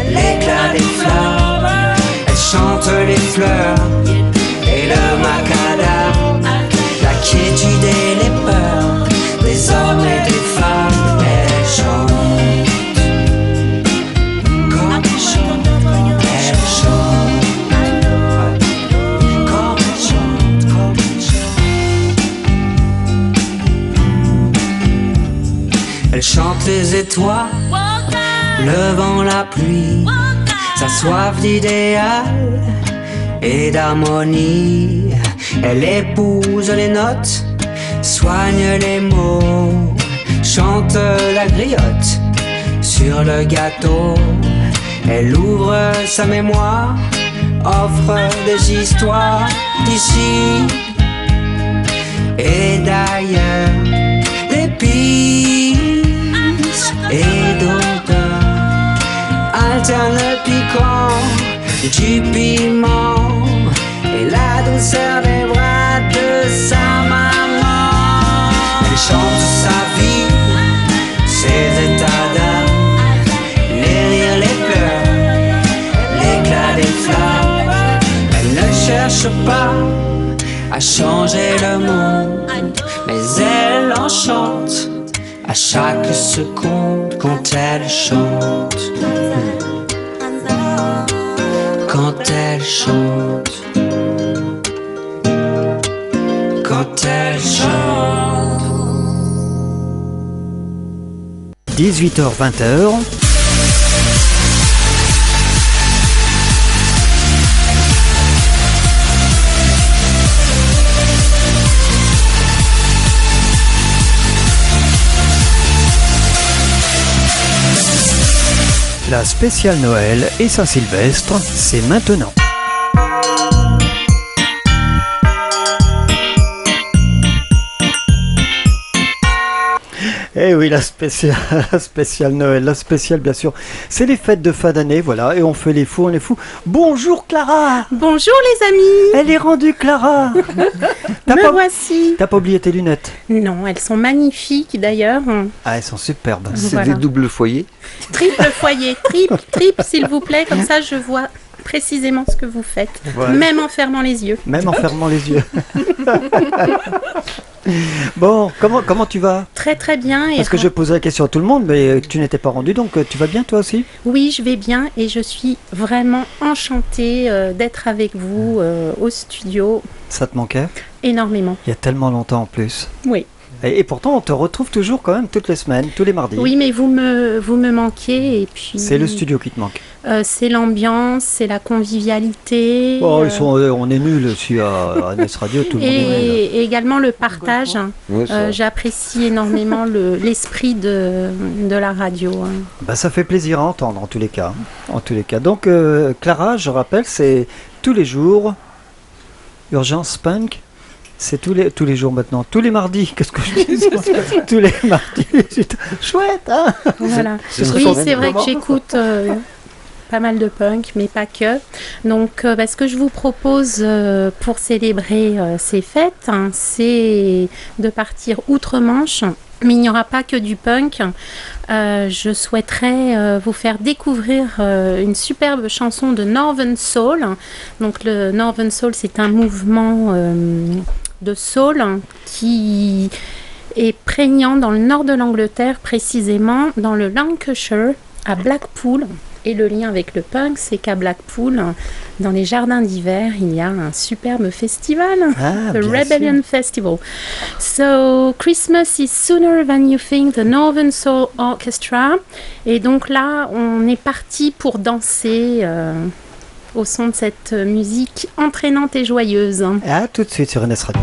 l'éclat des flammes. Elle chante les fleurs et le macadam, la quiétude et les peurs des hommes et des femmes. Elle chante comme elle chante, elle chante comme elle chante, comme elle chante. Elle chante les étoiles le vent, la pluie, sa soif d'idéal et d'harmonie. Elle épouse les notes, soigne les mots, chante la griotte sur le gâteau. Elle ouvre sa mémoire, offre des histoires d'ici et d'ailleurs, d'épices et d'odeurs, alterne le piquant du piment et la douceur des bras de sa maman. Elle chante sa vie, ses états d'âme, les rires, les pleurs, l'éclat des flammes. Elle ne cherche pas à changer le monde, mais elle enchante à chaque seconde quand elle chante. Quand elle chante. Quand elle chante. 18h-20h. La spéciale Noël et Saint-Sylvestre, c'est maintenant. Eh oui, la spéciale Noël, la spéciale bien sûr. C'est les fêtes de fin d'année, voilà, et on fait les fous, on est fous. Bonjour Clara. Bonjour les amis. Elle est rendue Clara. Voici. T'as pas oublié tes lunettes? Non, elles sont magnifiques d'ailleurs. Ah, elles sont superbes. C'est Voilà. des doubles foyers. Triple foyer, triple s'il vous plaît, comme ça je vois précisément ce que vous faites, Ouais. même en fermant les yeux. Même en fermant les yeux. Bon, comment tu vas? Très très bien. Parce que je posais la question à tout le monde, mais tu n'étais pas rendu, donc tu vas bien toi aussi? Oui, je vais bien et je suis vraiment enchantée d'être avec vous au studio. Ça te manquait? Énormément. Il y a tellement longtemps en plus. Oui. Et pourtant, on te retrouve toujours quand même toutes les semaines, tous les mardis. Oui, mais vous me manquez et puis... C'est le studio qui te manque. C'est l'ambiance, c'est la convivialité. Oh, on est nuls aussi à NS Radio, tout le monde est nul. Et également le partage. Ouais, ça. J'apprécie énormément l'esprit de la radio. Bah, ça fait plaisir à entendre en tous les cas. En tous les cas. Donc, Clara, je rappelle, c'est tous les jours. Urgence Punk. C'est tous les jours maintenant, tous les mardis, qu'est-ce que je dis? Tous les mardis, chouette, hein? Voilà. Ce serait Oui, quand même c'est vrai que comment j'écoute pas mal de punk, mais pas que. Donc, ce que je vous propose pour célébrer ces fêtes, hein, c'est de partir outre-Manche. Mais il n'y aura pas que du punk. Je souhaiterais vous faire découvrir une superbe chanson de Northern Soul. Donc le Northern Soul, c'est un mouvement de soul qui est prégnant dans le nord de l'Angleterre, précisément dans le Lancashire, à Blackpool. Et le lien avec le punk, c'est qu'à Blackpool, dans les jardins d'hiver, il y a un superbe festival, Ah, the bien Rebellion Festival. So, Christmas is sooner than you think, the Northern Soul Orchestra. Et donc là, on est parti pour danser au son de cette musique entraînante et joyeuse. À tout de suite sur NS Radio.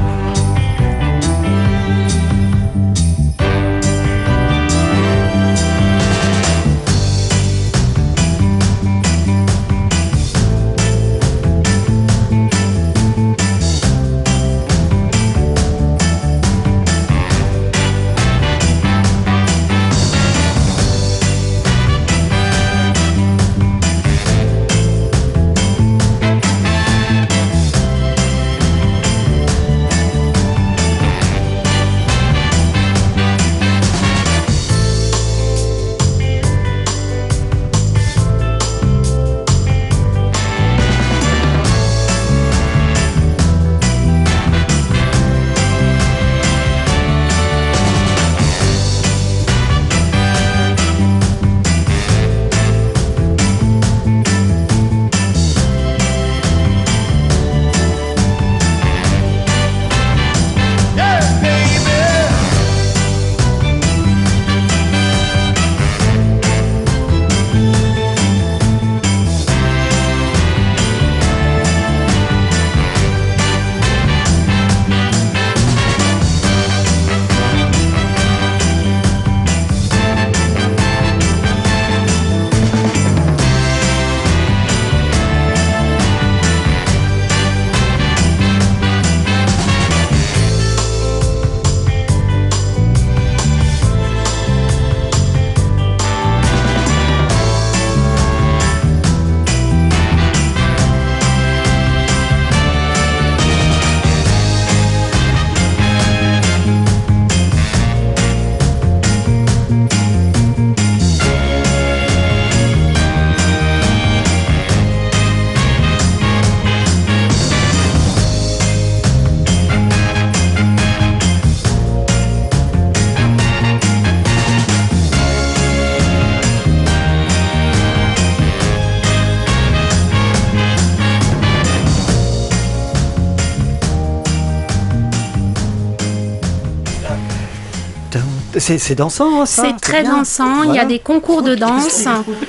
C'est dansant, hein, ça. C'est très bien. dansant, il y Voilà. a des concours de danse.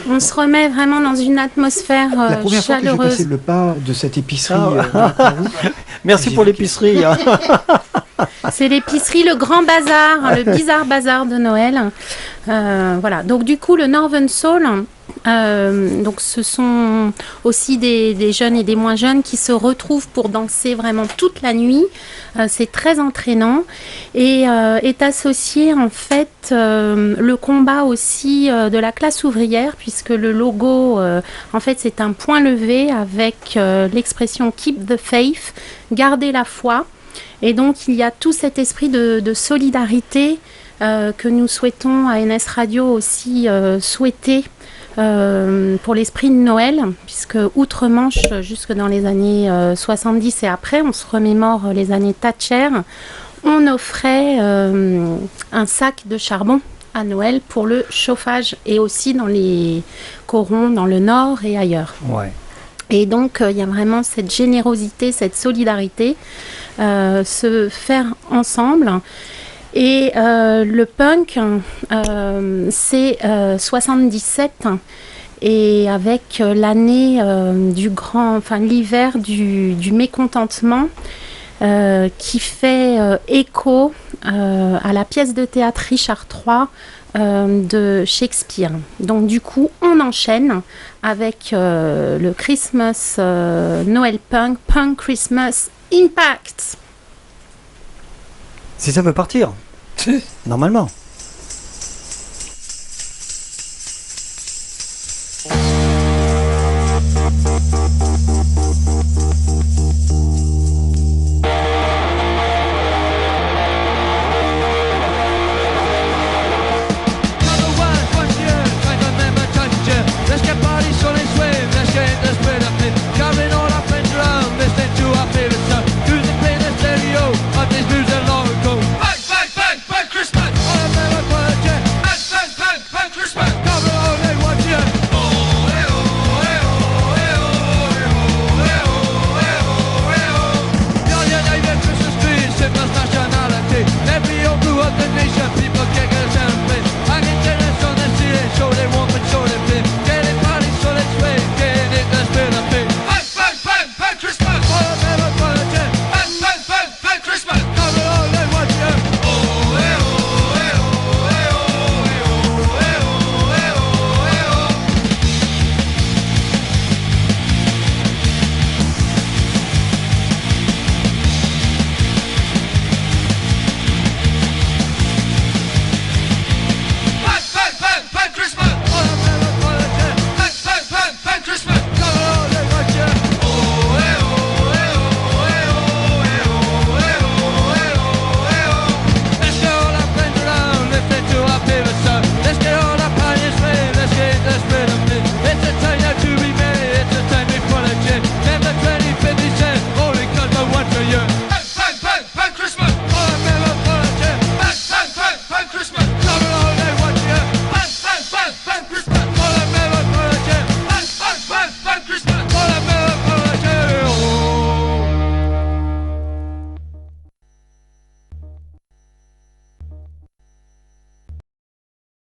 On se remet vraiment dans une atmosphère La première fois que j'ai chaleureuse. passé le pas de cette épicerie, Merci j'ai pour vu l'épicerie. hein. C'est l'épicerie, le grand bazar, le bizarre bazar de Noël. Voilà. Donc du coup, le Northern Soul, donc ce sont aussi des jeunes et des moins jeunes qui se retrouvent pour danser vraiment toute la nuit. C'est très entraînant et est associé en fait le combat aussi de la classe ouvrière, puisque le logo, en fait, c'est un point levé avec l'expression Keep the Faith, garder la foi. Et donc, il y a tout cet esprit de solidarité que nous souhaitons à NS Radio aussi souhaiter pour l'esprit de Noël, puisque outre-Manche, jusque dans les années 70 et après, on se remémore les années Thatcher, on offrait un sac de charbon à Noël pour le chauffage et aussi dans les corons dans le nord et ailleurs. Ouais. Et donc, il y a vraiment cette générosité, cette solidarité, se faire ensemble. Et le punk, c'est 77, et avec l'année l'hiver du mécontentement, qui fait écho à la pièce de théâtre Richard III de Shakespeare. Donc du coup, on enchaîne avec le Christmas Noël Punk, Punk Christmas Impact. Si ça peut partir, normalement.